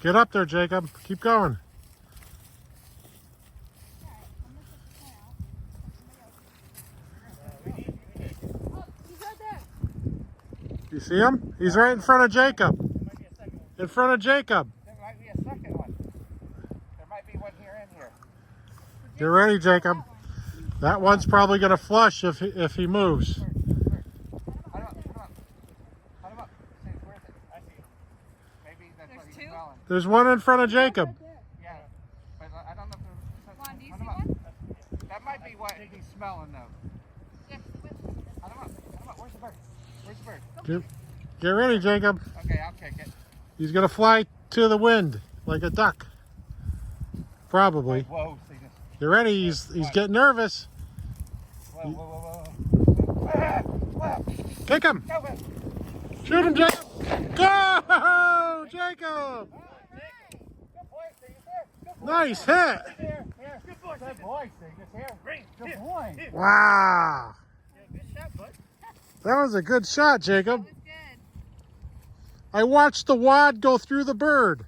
Get up there, Jacob. Keep going. You see him? He's right in front of Jacob. In front of Jacob. There might be a second one. There might be one here and here. Get ready, Jacob. That one's probably going to flush if he moves. Hunt him up. See, where is it? I see him. Maybe that's what he's smelling. There's one in front of Jacob. Yeah, but I don't know if there's... Do you Hunt see him up. one? That might be what he's smelling, though. Hunt him up. Where's the bird? Where's the bird? Get ready, Jacob. Okay, I'll kick it. He's going to fly to the wind like a duck. Probably. Whoa, see this. Get ready. He's getting nervous. Whoa, whoa, whoa, whoa. Kick him. Go, go. Shoot him, Jacob. Go, Jacob. Good boy, see this here. Good boy. Nice hit. Here. Good boy, see this here. Good boy. Wow. Good shot, bud. That was a good shot, Jacob. That was good. I watched the wad go through the bird.